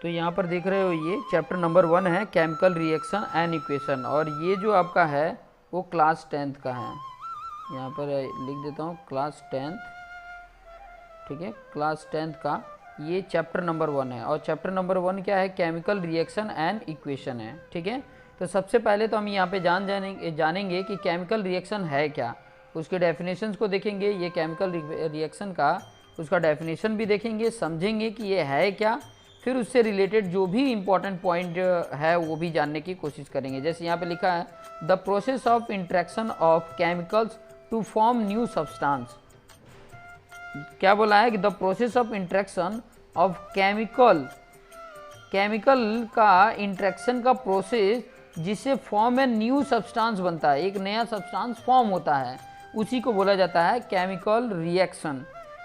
तो यहाँ पर देख रहे हो ये चैप्टर नंबर 1 है केमिकल रिएक्शन एंड इक्वेशन, और ये जो आपका है वो क्लास 10th का है। यहाँ पर लिख देता हूँ क्लास 10th, ठीक है, क्लास 10th का ये चैप्टर नंबर 1 है। और चैप्टर नंबर 1 क्या है? केमिकल रिएक्शन एंड इक्वेशन है, ठीक है। तो सबसे पहले तो हम यहाँ पे जानेंगे कि केमिकल रिएक्शन है क्या, उसके डेफिनेशंस को देखेंगे। ये केमिकल रिएक्शन का उसका डेफिनेशन भी देखेंगे, समझेंगे कि ये है क्या, फिर उससे रिलेटेड जो भी इम्पोर्टेंट पॉइंट है वो भी जानने की कोशिश करेंगे। जैसे यहाँ पे लिखा है the process of interaction of chemicals to form new substance. क्या बोला है कि the process of interaction of chemical का इंट्रैक्शन का प्रोसेस जिससे फॉर्म में न्यू सब्सटेंस बनता है, एक नया सब्सटेंस फॉर्म होता है, उसी को बोला जाता है केमिकल रिएक्शन।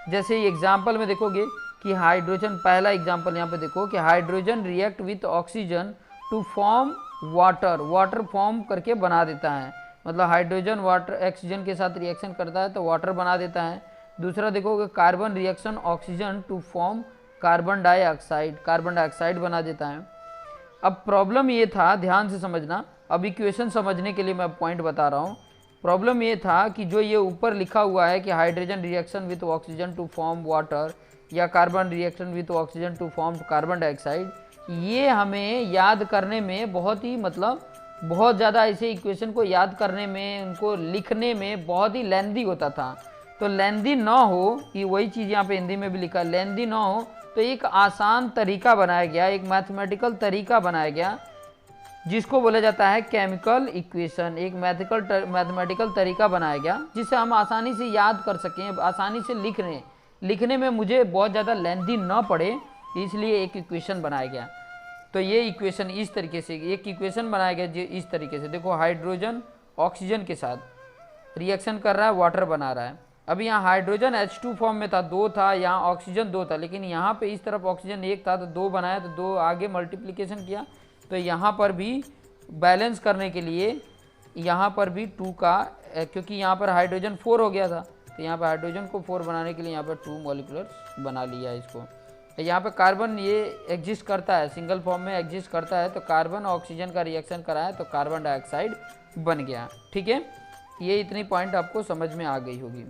जैसे एग्जाम्पल में देखोगे कि हाइड्रोजन, पहला एग्जाम्पल यहाँ पे देखो कि hydrogen react with oxygen to form water, water form करके बना देता है, मतलब हाइड्रोजन वाटर ऑक्सीजन के साथ रिएक्शन करता है तो वाटर बना देता है। दूसरा देखोगे carbon reaction oxygen to form carbon dioxide, carbon dioxide बना देता है। अब प्रॉब्लम ये था, ध्यान से समझना, अब इक्वेशन समझने के लिए मैं पॉइंट बता रहा हूँ। प्रॉब्लम ये था कि जो ये ऊपर लिखा हुआ है कि hydrogen reaction with oxygen to form water या carbon reaction with oxygen to form carbon dioxide, ये हमें याद करने में बहुत ही बहुत ज़्यादा ऐसे इक्वेशन को याद करने में, उनको लिखने में बहुत ही लेंदी होता था। तो लेंदी ना हो, ये वही चीज़ यहाँ पे हिंदी में भी लिखा, लेंदी ना हो तो एक आसान तरीका बनाया गया, एक मैथमेटिकल तरीका बनाया गया जिसको बोला जाता है केमिकल इक्वेशन। एक मैथमेटिकल तरीका बनाया गया जिससे हम आसानी से याद कर सकें, आसानी से लिखने में मुझे बहुत ज़्यादा लेंदी ना पड़े, इसलिए एक इक्वेशन बनाया गया। तो ये इक्वेशन इस तरीके से, एक इक्वेशन बनाया गया जो इस तरीके से, देखो हाइड्रोजन ऑक्सीजन के साथ रिएक्शन कर रहा है, वाटर बना रहा है। अब यहाँ हाइड्रोजन H2 फॉर्म में था, 2 था, यहाँ ऑक्सीजन 2 था, लेकिन यहाँ पे इस तरफ ऑक्सीजन 1 था तो 2 बनाया, तो 2 आगे मल्टीप्लिकेशन किया, तो यहाँ पर भी बैलेंस करने के लिए यहाँ पर भी 2 का, क्योंकि यहाँ पर हाइड्रोजन 4 हो गया था तो यहाँ पर हाइड्रोजन को 4 बनाने के लिए यहाँ पर 2 मॉलिक्यूलर्स बना लिया इसको। यहाँ पे कार्बन ये एग्जिस्ट करता है, सिंगल फॉर्म में एग्जिस्ट करता है, तो कार्बन ऑक्सीजन का रिएक्शन कराया तो कार्बन डाइऑक्साइड बन गया, ठीक है। ये इतनी पॉइंट आपको समझ में आ गई होगी।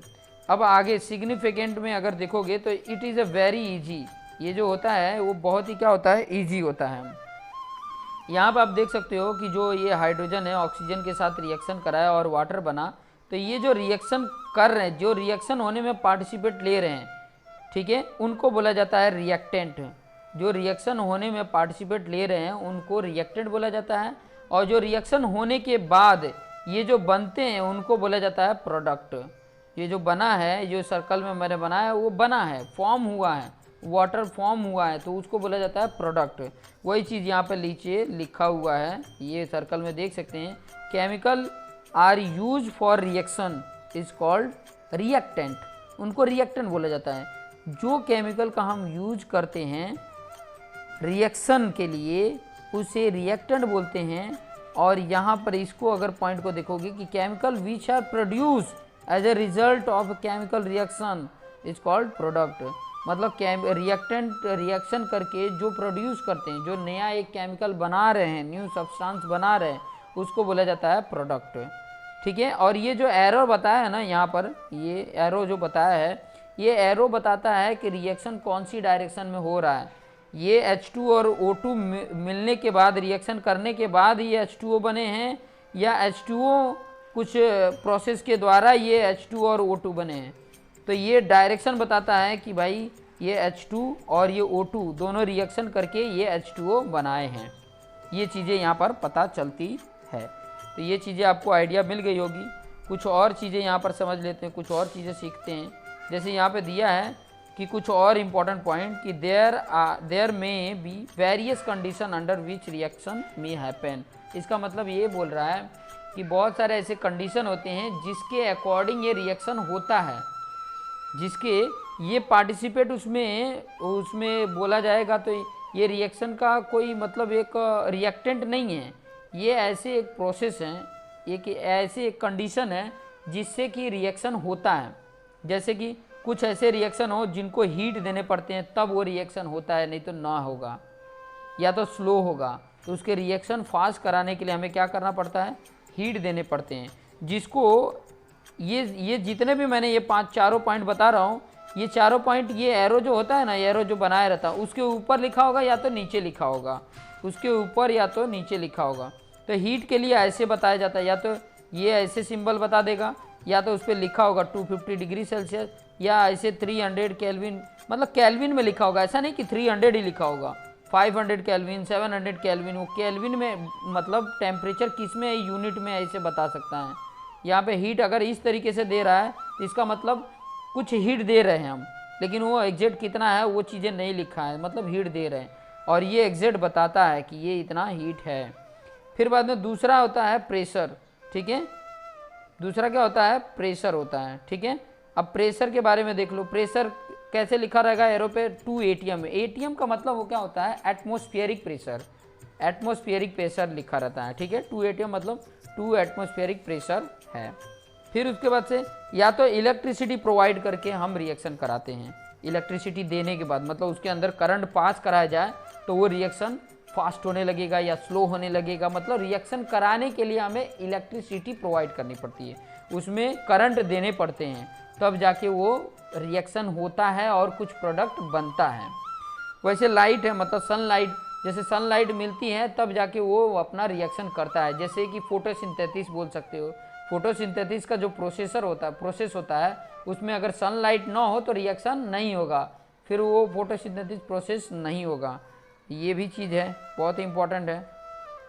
अब आगे सिग्निफिकेंट में अगर देखोगे तो it is a very easy, ये जो होता है वो बहुत ही क्या होता है, ईजी होता है। यहाँ पर आप देख सकते हो कि जो ये हाइड्रोजन है ऑक्सीजन के साथ रिएक्शन कराया और वाटर बना, तो ये जो रिएक्शन कर रहे हैं, जो रिएक्शन होने में पार्टिसिपेट ले रहे हैं, ठीक है, उनको बोला जाता है रिएक्टेंट। जो रिएक्शन होने में पार्टिसिपेट ले रहे हैं उनको रिएक्टेंट बोला जाता है, और जो रिएक्शन होने के बाद ये जो बनते हैं उनको बोला जाता है प्रोडक्ट। ये जो बना है, जो सर्कल में मैंने बनाया वो बना है, फॉर्म हुआ है, वाटर फॉर्म हुआ है, तो उसको बोला जाता है प्रोडक्ट। वही चीज़ यहाँ पे नीचे लिखा हुआ है, ये सर्कल में देख सकते हैं, chemical are use for reaction is called reactant, उनको रिएक्टेंट बोला जाता है। जो केमिकल का हम यूज करते हैं रिएक्शन के लिए उसे रिएक्टेंट बोलते हैं। और यहाँ पर इसको अगर पॉइंट को देखोगे कि chemical which are produce as a result of chemical reaction is called product, मतलब रिएक्टेंट रिएक्शन करके जो प्रोड्यूस करते हैं, जो नया एक केमिकल बना रहे हैं, न्यू सब्सटेंस बना रहे हैं, उसको बोला जाता है प्रोडक्ट, ठीक है। और ये जो एरो बताया है ना यहाँ पर, ये एरो जो बताया है, ये एरो बताता है कि रिएक्शन कौन सी डायरेक्शन में हो रहा है। ये H2 और O2 मिलने के बाद, रिएक्शन करने के बाद ये H2O बने हैं, या H2O कुछ प्रोसेस के द्वारा ये H2 और O2 बने हैं। तो ये डायरेक्शन बताता है कि भाई ये H2 और ये O2 दोनों रिएक्शन करके ये H2O बनाए हैं। ये चीज़ें यहाँ पर पता चलती है। तो ये चीज़ें आपको आइडिया मिल गई होगी। कुछ और चीज़ें यहाँ पर समझ लेते हैं, कुछ और चीज़ें सीखते हैं। जैसे यहाँ पे दिया है कि कुछ और इम्पोर्टेंट पॉइंट कि देयर में be various condition under which reaction may happen. इसका मतलब ये बोल रहा है कि बहुत सारे ऐसे कंडीशन होते हैं जिसके अकॉर्डिंग ये रिएक्शन होता है, जिसके ये पार्टिसिपेट उसमें बोला जाएगा, तो ये रिएक्शन का कोई मतलब एक रिएक्टेंट नहीं है, ये ऐसे एक प्रोसेस है, एक ऐसे एक कंडीशन है जिससे कि रिएक्शन होता है। जैसे कि कुछ ऐसे रिएक्शन हो जिनको हीट देने पड़ते हैं तब वो रिएक्शन होता है, नहीं तो ना होगा। या तो स्लो होगा। तो उसके रिएक्शन फास्ट कराने के लिए हमें क्या करना पड़ता है, हीट देने पड़ते हैं, जिसको ये जितने भी मैंने ये चारों पॉइंट बता रहा हूँ, ये चारों पॉइंट, ये एरो जो होता है ना, एरो जो बनाया रहता है उसके ऊपर लिखा होगा या तो नीचे लिखा होगा, उसके ऊपर या तो नीचे लिखा होगा। तो हीट के लिए ऐसे बताया जाता है, या तो ये ऐसे सिंबल बता देगा, या तो उस पर लिखा होगा 250 डिग्री सेल्सियस, या ऐसे 300 केल्विन, मतलब केल्विन में लिखा होगा, ऐसा नहीं कि 300 ही लिखा होगा, 500 केल्विन, 700 केल्विन, वो केल्विन में मतलब टेम्परेचर किस में यूनिट में ऐसे बता सकता है। यहाँ पे हीट अगर इस तरीके से दे रहा है तो इसका मतलब कुछ हीट दे रहे हैं हम, लेकिन वो एग्जैक्ट कितना है वो चीज़ें नहीं लिखा है, मतलब हीट दे रहे हैं, और ये एग्जैक्ट बताता है कि ये इतना हीट है। फिर बाद में दूसरा होता है प्रेशर, ठीक है, दूसरा क्या होता है, प्रेशर होता है, ठीक है। अब प्रेशर के बारे में देख लो, प्रेशर कैसे लिखा रहेगा एरो पे, 2 ATM। ATM का मतलब वो क्या होता है, एटमॉस्फेरिक प्रेशर, एटमॉस्फेरिक प्रेशर लिखा रहता है, ठीक है। 2 ATM मतलब 2 एटमॉस्फेरिक प्रेशर है। फिर उसके बाद से या तो इलेक्ट्रिसिटी प्रोवाइड करके हम रिएक्शन कराते हैं, इलेक्ट्रिसिटी देने के बाद मतलब उसके अंदर करंट पास कराया जाए तो वो रिएक्शन फास्ट होने लगेगा या स्लो होने लगेगा, मतलब रिएक्शन कराने के लिए हमें इलेक्ट्रिसिटी प्रोवाइड करनी पड़ती है, उसमें करंट देने पड़ते हैं, तब जाके वो रिएक्शन होता है और कुछ प्रोडक्ट बनता है। वैसे लाइट है, मतलब सनलाइट, जैसे सनलाइट मिलती है तब जाके वो अपना रिएक्शन करता है, जैसे कि फोटोसिंथेसिस बोल सकते हो। फोटोसिंथेसिस का जो प्रोसेस होता है उसमें अगर सनलाइट ना हो तो रिएक्शन नहीं होगा, फिर वो फोटोसिंथेसिस प्रोसेस नहीं होगा। ये भी चीज़ है, बहुत इंपॉर्टेंट है।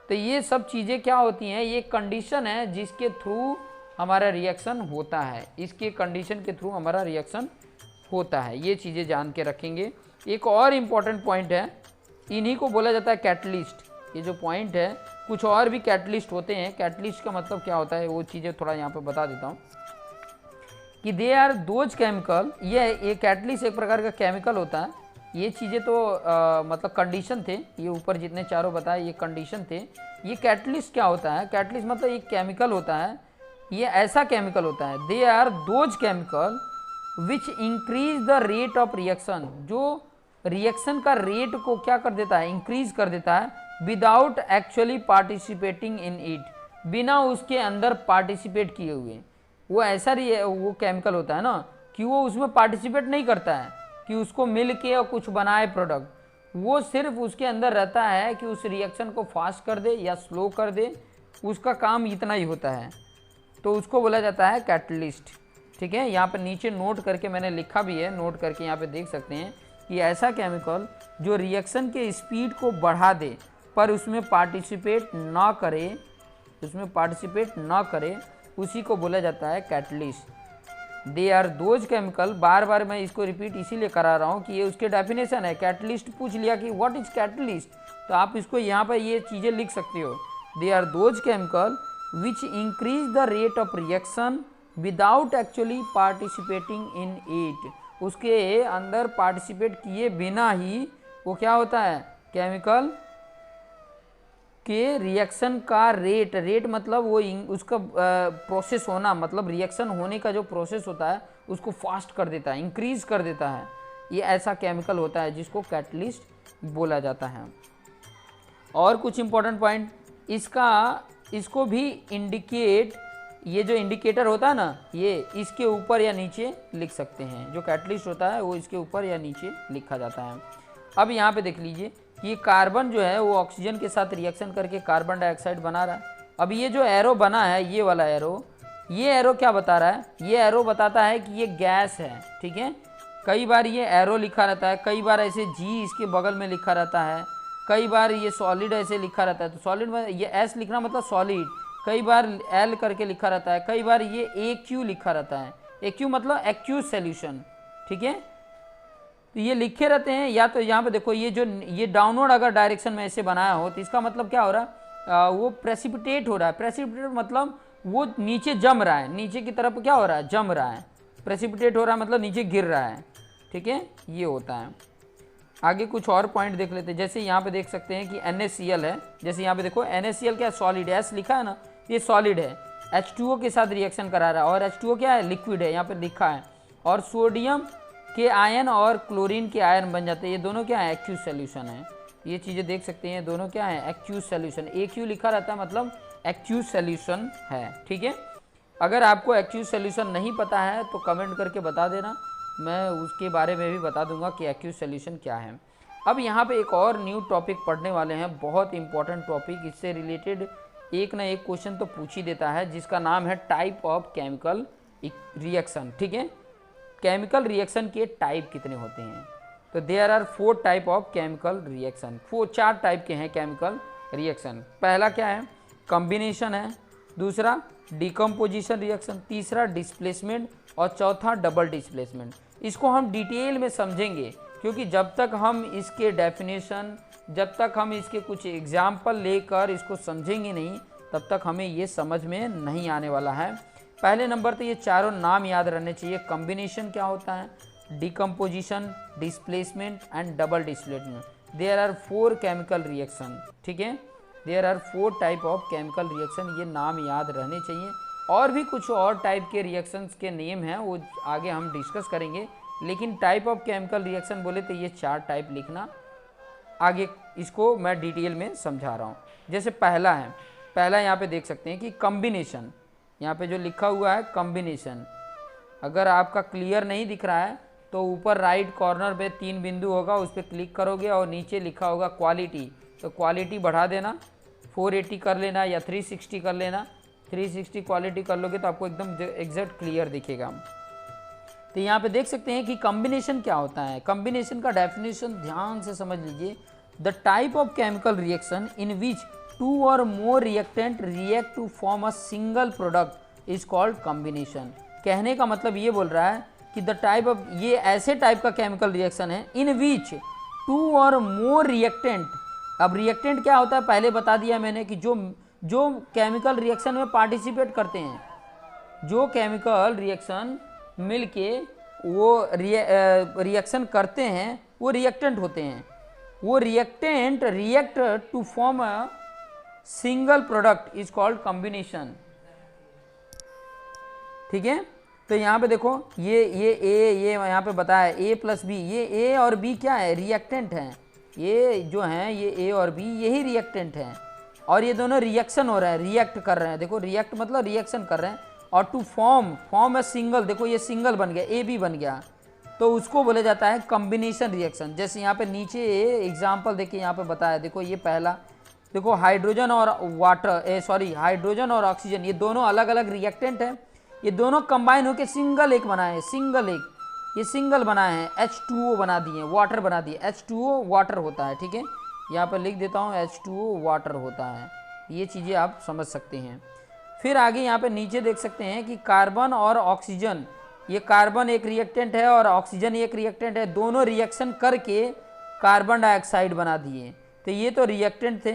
तो ये सब चीज़ें क्या होती हैं, ये कंडीशन है जिसके थ्रू हमारा रिएक्शन होता है, इसके कंडीशन के थ्रू हमारा रिएक्शन होता है, ये चीज़ें जान के रखेंगे। एक और इम्पॉर्टेंट पॉइंट है, इन्हीं को बोला जाता है कैटलिस्ट। ये जो पॉइंट है, कुछ और भी कैटलिस्ट होते हैं, कैटलिस्ट का मतलब क्या होता है वो चीज़ें थोड़ा यहाँ पे बता देता हूँ कि दे आर दोज केमिकल, ये कैटलिस्ट एक प्रकार का केमिकल होता है। ये चीज़ें तो मतलब कंडीशन थे, ये ऊपर जितने चारों बताए ये कंडीशन थे। ये कैटलिस्ट क्या होता है, कैटलिस्ट मतलब एक केमिकल होता है, ये ऐसा केमिकल होता है, they are those chemical which increase the rate of reaction, जो रिएक्शन का रेट को क्या कर देता है, इंक्रीज कर देता है, without actually participating in it, बिना उसके अंदर पार्टिसिपेट किए हुए। वो ऐसा वो केमिकल होता है ना कि वो उसमें पार्टिसिपेट नहीं करता है कि उसको मिल के और कुछ बनाए प्रोडक्ट, वो सिर्फ उसके अंदर रहता है कि उस रिएक्शन को फास्ट कर दे या स्लो कर दे, उसका काम इतना ही होता है, तो उसको बोला जाता है कैटलिस्ट, ठीक है। यहाँ पर नीचे नोट करके मैंने लिखा भी है, नोट करके यहाँ पे देख सकते हैं कि ऐसा केमिकल जो रिएक्शन के स्पीड को बढ़ा दे पर उसमें पार्टिसिपेट ना करे, उसी को बोला जाता है catalyst. They are those chemical, बार बार मैं इसको रिपीट इसीलिए करा रहा हूँ कि ये उसके डेफिनेशन है। कैटलिस्ट पूछ लिया कि व्हाट इज कैटलिस्ट, तो आप इसको यहाँ पर ये चीज़ें लिख सकते हो, they are those chemical which increase the rate of reaction without actually participating in it, उसके अंदर पार्टिसिपेट किए बिना ही वो क्या होता है, केमिकल के रिएक्शन का रेट मतलब वो उसका प्रोसेस होना, मतलब रिएक्शन होने का जो प्रोसेस होता है उसको फास्ट कर देता है, इंक्रीज कर देता है। ये ऐसा केमिकल होता है जिसको कैटलिस्ट बोला जाता है। और कुछ इंपॉर्टेंट पॉइंट इसको भी इंडिकेट, ये जो इंडिकेटर होता है ना, ये इसके ऊपर या नीचे लिख सकते हैं, जो कैटलिस्ट होता है वो इसके ऊपर या नीचे लिखा जाता है। अब यहाँ पे देख लीजिए, ये कार्बन जो है वो ऑक्सीजन के साथ रिएक्शन करके कार्बन डाइऑक्साइड बना रहा है। अब ये जो एरो बना है, ये वाला एरो, ये एरो क्या बता रहा है, ये एरो बताता है कि ये गैस है, ठीक है। कई बार ये एरो लिखा रहता है, कई बार ऐसे जी इसके बगल में लिखा रहता है, कई बार ये सॉलिड ऐसे लिखा रहता है, तो सॉलिड में ये एस लिखना मतलब सॉलिड, कई बार एल करके लिखा रहता है, कई बार ये AQ लिखा रहता है, AQ मतलब एक्यूज सॉल्यूशन, ठीक है। तो ये लिखे रहते हैं, या तो यहाँ पे देखो ये डाउनवर्ड अगर डायरेक्शन में ऐसे बनाया हो तो इसका मतलब क्या हो रहा है, वो प्रेसिपिटेट हो रहा है। प्रेसिपिटेट मतलब वो नीचे जम रहा है, नीचे की तरफ क्या हो रहा है, जम रहा है। प्रेसिपिटेट हो रहा है मतलब नीचे गिर रहा है, ठीक है, ये होता है। आगे कुछ और पॉइंट देख लेते हैं, जैसे यहाँ पे देख सकते हैं कि NaCl है, जैसे यहाँ पे देखो NaCl क्या सॉलिड है, एस लिखा है ना, ये सॉलिड है, H2O के साथ रिएक्शन करा रहा है, और H2O क्या है, लिक्विड है, यहाँ पे लिखा है, और सोडियम के आयन और क्लोरीन के आयन बन जाते हैं, ये दोनों क्या है, एक्यूज सॉल्यूशन है। ये चीज़ें देख सकते हैं, दोनों क्या है, एक्यूज सॉल्यूशन। AQ लिखा रहता है मतलब एक्यूज सॉल्यूशन है, ठीक है। अगर आपको एक्यूज सॉल्यूशन नहीं पता है तो कमेंट करके बता देना, मैं उसके बारे में भी बता दूंगा कि एक्यूज सॉल्यूशन क्या है। अब यहाँ पे एक और न्यू टॉपिक पढ़ने वाले हैं, बहुत इंपॉर्टेंट टॉपिक, इससे रिलेटेड एक ना एक क्वेश्चन तो पूछ ही देता है, जिसका नाम है टाइप ऑफ केमिकल रिएक्शन, ठीक है। केमिकल रिएक्शन के टाइप कितने होते हैं? तो there are 4 type of chemical reaction. 4 type के हैं केमिकल रिएक्शन। पहला क्या है, कॉम्बिनेशन है, दूसरा डिकम्पोजिशन रिएक्शन, तीसरा डिस्प्लेसमेंट और चौथा डबल डिस्प्लेसमेंट। इसको हम डिटेल में समझेंगे, क्योंकि जब तक हम इसके डेफिनेशन, जब तक हम इसके कुछ एग्जाम्पल लेकर इसको समझेंगे नहीं, तब तक हमें ये समझ में नहीं आने वाला है। पहले नंबर तो ये चारों नाम याद रहने चाहिए। कॉम्बिनेशन क्या होता है, decomposition, displacement and double displacement. There are 4 chemical reaction, ठीक है। There are 4 type of chemical reaction, ये नाम याद रहने चाहिए। और भी कुछ और टाइप के रिएक्शंस के नेम हैं, वो आगे हम डिस्कस करेंगे, लेकिन टाइप ऑफ केमिकल रिएक्शन बोले तो ये 4 टाइप लिखना। आगे इसको मैं डिटेल में समझा रहा हूँ। जैसे पहला है, पहला यहाँ पे देख सकते हैं कि कॉम्बिनेशन, यहाँ पे जो लिखा हुआ है कॉम्बिनेशन, अगर आपका क्लियर नहीं दिख रहा है तो ऊपर राइट कॉर्नर पे 3 बिंदु होगा, उस पर क्लिक करोगे और नीचे लिखा होगा क्वालिटी, तो क्वालिटी बढ़ा देना, 480 कर लेना या 360 कर लेना। 360 क्वालिटी कर लोगे तो आपको एकदम एग्जैक्ट क्लियर दिखेगा। तो यहाँ पे देख सकते हैं कि कॉम्बिनेशन क्या होता है। कॉम्बिनेशन का डेफिनेशन ध्यान से समझ लीजिए, the type of chemical reaction in which 2 or more reactant react to form a single product is called combination. कहने का मतलब ये बोल रहा है कि द टाइप ऑफ, ये ऐसे टाइप का केमिकल रिएक्शन है इन विच 2 और मोर रिएक्टेंट। अब रिएक्टेंट क्या होता है पहले बता दिया मैंने कि जो केमिकल रिएक्शन में पार्टिसिपेट करते हैं, जो केमिकल रिएक्शन मिलके वो रिएक्शन करते हैं, वो रिएक्टेंट होते हैं। वो reactant react to form a single product is called combination, ठीक है। तो यहाँ पे देखो ये यहाँ पे बताया A + B, ये A और B क्या है, रिएक्टेंट हैं। ये जो हैं ये A और B यही रिएक्टेंट हैं, और ये दोनों रिएक्शन हो रहा है, रिएक्ट कर रहे हैं। देखो रिएक्ट मतलब रिएक्शन कर रहे हैं। और टू फॉर्म अ सिंगल, देखो ये सिंगल बन गया, AB बन गया, तो उसको बोला जाता है कॉम्बिनेशन रिएक्शन। जैसे यहाँ पे नीचे एग्जाम्पल देखिए, यहाँ पे बताया, देखो ये पहला, देखो हाइड्रोजन और हाइड्रोजन और ऑक्सीजन, ये दोनों अलग अलग रिएक्टेंट हैं। ये दोनों कंबाइन होकर सिंगल एक बनाए हैं, सिंगल एक, ये सिंगल बनाए हैं, H2O बना दिए, वाटर बना दिए। H2O वाटर होता है, ठीक है। यहाँ पर लिख देता हूँ, H2O वाटर होता है। ये चीज़ें आप समझ सकते हैं। फिर आगे यहाँ पे नीचे देख सकते हैं कि कार्बन और ऑक्सीजन, ये कार्बन एक रिएक्टेंट है और ऑक्सीजन एक रिएक्टेंट है, दोनों रिएक्शन करके कार्बन डाइऑक्साइड बना दिए। तो ये तो रिएक्टेंट थे,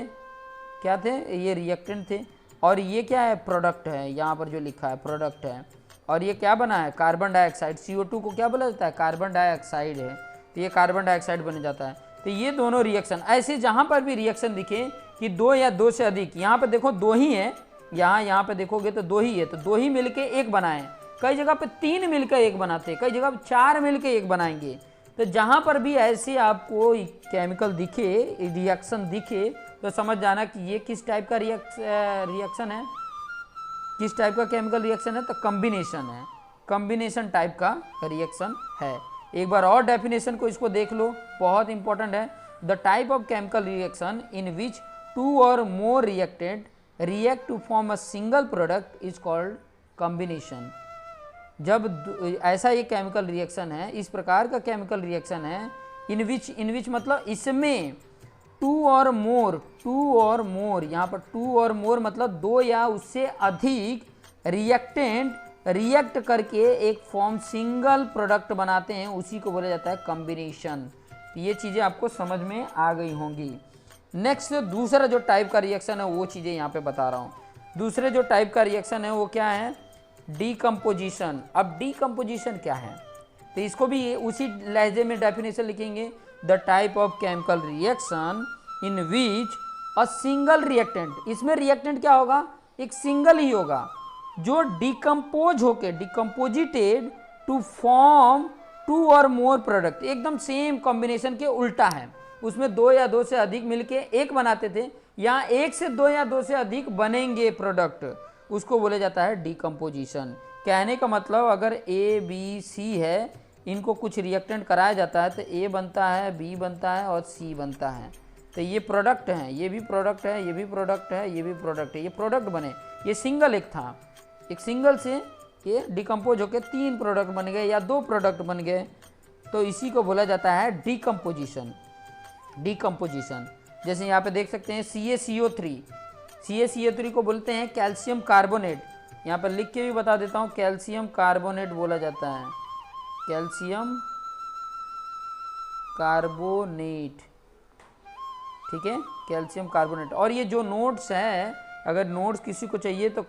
क्या थे, ये रिएक्टेंट थे। और ये क्या है, प्रोडक्ट है, यहाँ पर जो लिखा है प्रोडक्ट है। और ये क्या बना है, कार्बन डाइऑक्साइड। CO2 को क्या बोला जाता है, कार्बन डाइऑक्साइड है, तो ये कार्बन डाइऑक्साइड बन जाता है। तो ये दोनों रिएक्शन, ऐसे जहाँ पर भी रिएक्शन दिखे कि 2 या 2 से अधिक, यहाँ पर देखो 2 ही है, यहाँ पे देखोगे तो 2 ही है, तो 2 ही मिलके एक बनाए। कई जगह पे 3 मिलकर एक बनाते हैं, कई जगह पे 4 मिलकर एक बनाएंगे। तो जहाँ पर भी ऐसे आपको केमिकल दिखे, रिएक्शन दिखे, तो समझ जाना कि ये किस टाइप का रिएक्शन है, किस टाइप का केमिकल रिएक्शन है, तो कॉम्बिनेशन है, कॉम्बिनेशन टाइप का रिएक्शन है। एक बार और डेफिनेशन को इसको देख लो, बहुत इंपॉर्टेंट है। The type of chemical reaction in which 2 or more reactant react to form a single product is called combination. जब ऐसा ये केमिकल रिएक्शन है, इस प्रकार का केमिकल रिएक्शन है, इन विच मतलब इसमें 2 और मोर, यहाँ पर 2 और मोर मतलब 2 या उससे अधिक रिएक्टेंट रिएक्ट करके एक फॉर्म सिंगल प्रोडक्ट बनाते हैं, उसी को बोला जाता है कॉम्बिनेशन। ये चीज़ें आपको समझ में आ गई होंगी। नेक्स्ट दूसरा जो टाइप का रिएक्शन है वो चीज़ें यहाँ पे बता रहा हूँ। दूसरे जो टाइप का रिएक्शन है वो क्या है, डीकम्पोजिशन। अब डीकम्पोजिशन क्या है, तो इसको भी उसी लहजे में डेफिनेशन लिखेंगे, the type of chemical reaction in which a single reactant, इसमें रिएक्टेंट क्या होगा, एक सिंगल ही होगा, जो डिकम्पोज होके, डिकम्पोजिटेड to form 2 or more product, एकदम सेम कॉम्बिनेशन के उल्टा है, उसमें 2 या 2 से अधिक मिलके एक बनाते थे, यहाँ 1 से 2 या 2 से अधिक बनेंगे प्रोडक्ट, उसको बोला जाता है डिकम्पोजिशन। कहने का मतलब अगर ए बी सी है, इनको कुछ रिएक्टेंट कराया जाता है तो ए बनता है, बी बनता है और सी बनता है। तो ये प्रोडक्ट हैं, ये भी प्रोडक्ट है, ये भी प्रोडक्ट है, ये भी प्रोडक्ट है, ये प्रोडक्ट बने। ये सिंगल एक था, एक सिंगल से ये डिकम्पोज होकर 3 प्रोडक्ट बन गए या 2 प्रोडक्ट बन गए, तो इसी को बोला जाता है डिकम्पोजिशन। डिकम्पोजिशन जैसे यहाँ पे देख सकते हैं CaCO3, CaCO3 को बोलते हैं कैल्शियम कार्बोनेट। यहाँ पर लिख के भी बता देता हूँ, कैल्शियम कार्बोनेट बोला जाता है, कैल्शियम कार्बोनेट, ठीक है, कैल्शियम कार्बोनेट। और ये जो नोट्स है, अगर नोट्स किसी को चाहिए तो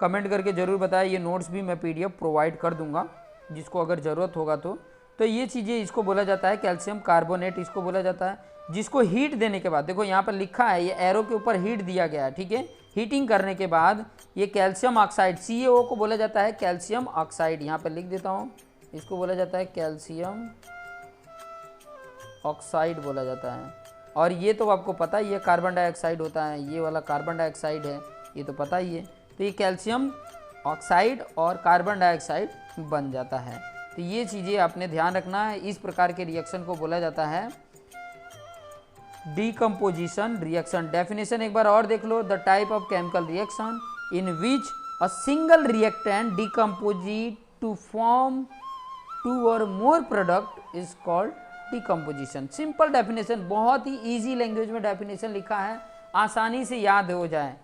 कमेंट करके ज़रूर बताएं, ये नोट्स भी मैं PDF प्रोवाइड कर दूंगा जिसको अगर ज़रूरत होगा तो ये चीज़ें, इसको बोला जाता है कैल्शियम कार्बोनेट, इसको बोला जाता है जिसको हीट देने के बाद, देखो यहाँ पर लिखा है, ये एरो के ऊपर हीट दिया गया है, ठीक है, हीटिंग करने के बाद ये कैल्शियम ऑक्साइड, CaO को बोला जाता है कैल्शियम ऑक्साइड, यहाँ पर लिख देता हूँ, इसको बोला जाता है कैल्शियम ऑक्साइड बोला जाता है। और ये तो आपको पता ही है कार्बन डाइऑक्साइड होता है, ये वाला कार्बन डाइऑक्साइड है, ये तो पता ही है। तो ये कैल्शियम ऑक्साइड और कार्बन डाइऑक्साइड बन जाता है। तो ये चीज़ें आपने ध्यान रखना है, इस प्रकार के रिएक्शन को बोला जाता है डिकम्पोजिशन रिएक्शन। डेफिनेशन एक बार और देख लो, the type of chemical reaction in which a single reactant decomposes to form 2 or more product is called decomposition. Simple definition, बहुत ही इजी लैंग्वेज में डेफिनेशन लिखा है, आसानी से याद हो जाए।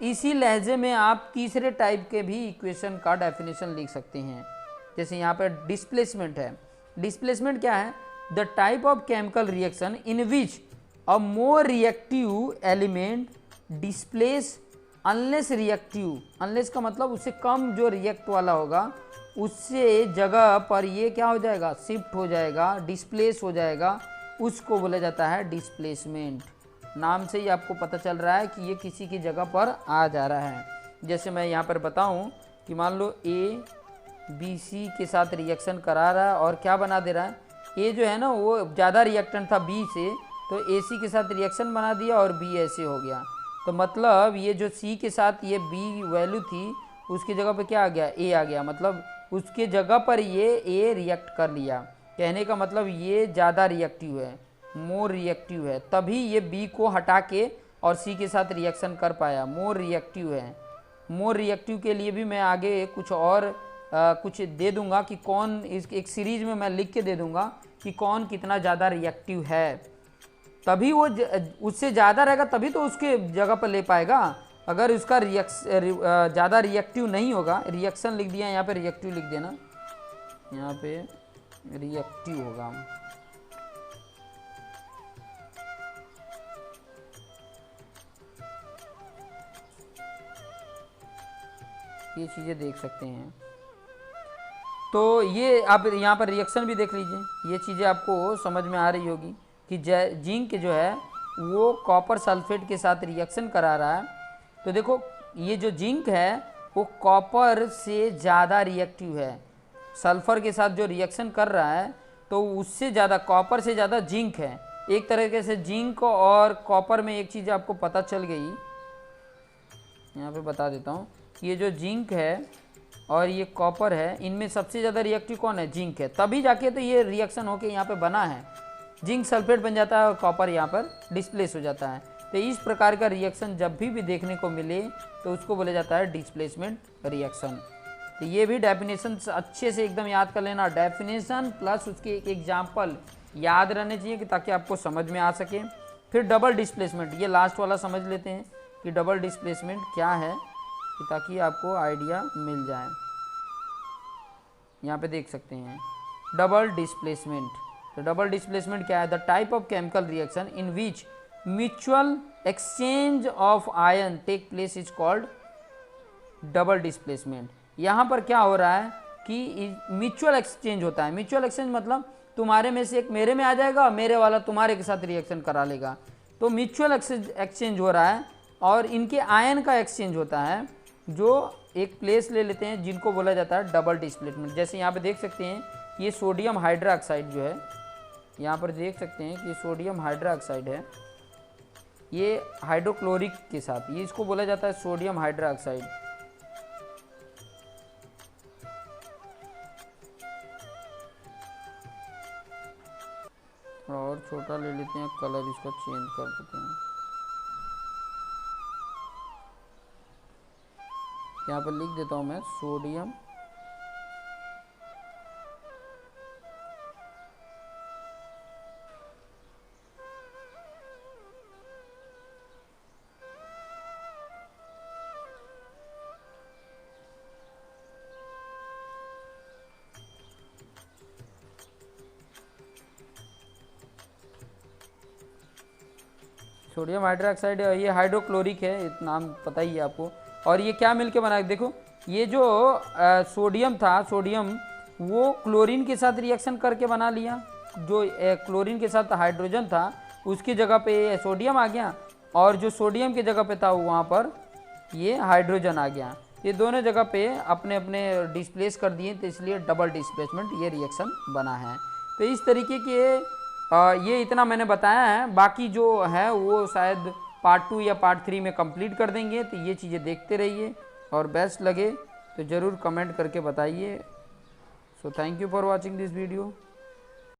इसी लहजे में आप तीसरे टाइप के भी इक्वेशन का डेफिनेशन लिख सकते हैं। जैसे यहाँ पर डिस्प्लेसमेंट है, डिस्प्लेसमेंट क्या है, the type of chemical reaction in which a more reactive element displace unless reactive, unless का मतलब उससे कम जो रिएक्ट वाला होगा उससे जगह पर ये क्या हो जाएगा, शिफ्ट हो जाएगा, डिस्प्लेस हो जाएगा, उसको बोला जाता है डिस्प्लेसमेंट। नाम से ही आपको पता चल रहा है कि ये किसी की जगह पर आ जा रहा है। जैसे मैं यहाँ पर बताऊँ कि मान लो A B C के साथ रिएक्शन करा रहा है और क्या बना दे रहा है, A जो है ना वो ज़्यादा रिएक्टेंट था B से, तो AC के साथ रिएक्शन बना दिया और B ऐसे हो गया। तो मतलब ये जो C के साथ ये B वैल्यू थी, उसकी जगह पर क्या आ गया, A आ गया, मतलब उसके जगह पर ये A रिएक्ट कर लिया। कहने का मतलब ये ज़्यादा रिएक्टिव है, मोर रिएक्टिव है, तभी ये B को हटा के और C के साथ रिएक्शन कर पाया, मोर रिएक्टिव है। मोर रिएक्टिव के लिए भी मैं आगे कुछ और कुछ दे दूंगा कि कौन, इस एक सीरीज में मैं लिख के दे दूंगा कि कौन कितना ज़्यादा रिएक्टिव है, तभी वो उससे ज़्यादा रहेगा तभी तो उसके जगह पर ले पाएगा। अगर उसका ज़्यादा रिएक्टिव नहीं होगा, रिएक्शन लिख दिया, यहाँ पे रिएक्टिव लिख देना, यहाँ पे रिएक्टिव होगा, ये चीज़ें देख सकते हैं। तो ये आप यहाँ पर रिएक्शन भी देख लीजिए, ये चीज़ें आपको समझ में आ रही होगी कि जिंक जो है वो कॉपर सल्फेट के साथ रिएक्शन करा रहा है। तो देखो ये जो जिंक है वो कॉपर से ज़्यादा रिएक्टिव है, सल्फ़र के साथ जो रिएक्शन कर रहा है तो उससे ज़्यादा, कॉपर से ज़्यादा जिंक है। एक तरीके से जिंक और कॉपर में एक चीज़ आपको पता चल गई, यहाँ पे बता देता हूँ, ये जो जिंक है और ये कॉपर है, इनमें सबसे ज़्यादा रिएक्टिव कौन है, जिंक है, तभी जाके तो ये रिएक्शन होके यहाँ पे बना है, जिंक सल्फेट बन जाता है और कॉपर यहाँ पर डिस्प्लेस हो जाता है। तो इस प्रकार का रिएक्शन जब भी देखने को मिले तो उसको बोला जाता है डिस्प्लेसमेंट रिएक्शन। तो ये भी डेफिनेशन अच्छे से एकदम याद कर लेना, डेफिनेशन प्लस उसके एक एग्जाम्पल याद रहने चाहिए कि ताकि आपको समझ में आ सके। फिर डबल डिस्प्लेसमेंट, ये लास्ट वाला समझ लेते हैं कि डबल डिस्प्लेसमेंट क्या है, कि ताकि आपको आइडिया मिल जाए। यहाँ पे देख सकते हैं डबल डिस्प्लेसमेंट। तो डबल डिस्प्लेसमेंट क्या है, the type of chemical reaction in which mutual exchange of ion take place is called double displacement. यहाँ पर क्या हो रहा है कि म्यूचुअल एक्सचेंज होता है। म्यूचुअल एक्सचेंज मतलब तुम्हारे में से एक मेरे में आ जाएगा, मेरे वाला तुम्हारे के साथ रिएक्शन करा लेगा, तो म्यूचुअल एक्सचेंज हो रहा है और इनके आयन का एक्सचेंज होता है जो एक प्लेस ले लेते हैं, जिनको बोला जाता है डबल डिस्प्लेसमेंट। जैसे यहाँ पे देख सकते हैं ये सोडियम हाइड्रोक्साइड जो है, यहाँ पर देख सकते हैं कि सोडियम हाइड्रोक्साइड है, ये हाइड्रोक्लोरिक के साथ, ये इसको बोला जाता है सोडियम हाइड्रोक्साइड। और छोटा ले लेते हैं, कलर इसका चेंज कर देते हैं। यहाँ पर लिख देता हूँ मैं सोडियम सोडियम हाइड्रोक्साइड, ये हाइड्रोक्लोरिक है, नाम पता ही है आपको। और ये क्या मिलके बना है, देखो ये जो सोडियम था, सोडियम वो क्लोरीन के साथ रिएक्शन करके बना लिया, जो क्लोरीन के साथ हाइड्रोजन था उसकी जगह पे सोडियम आ गया, और जो सोडियम की जगह पे था वहाँ पर ये हाइड्रोजन आ गया। ये दोनों जगह पे अपने अपने डिस्प्लेस कर दिए, तो इसलिए डबल डिस्प्लेसमेंट ये रिएक्शन बना है। तो इस तरीके के ये इतना मैंने बताया है, बाकी जो है वो शायद पार्ट 2 या पार्ट 3 में कंप्लीट कर देंगे। तो ये चीज़ें देखते रहिए, और बेस्ट लगे तो ज़रूर कमेंट करके बताइए। So thank you for watching this video.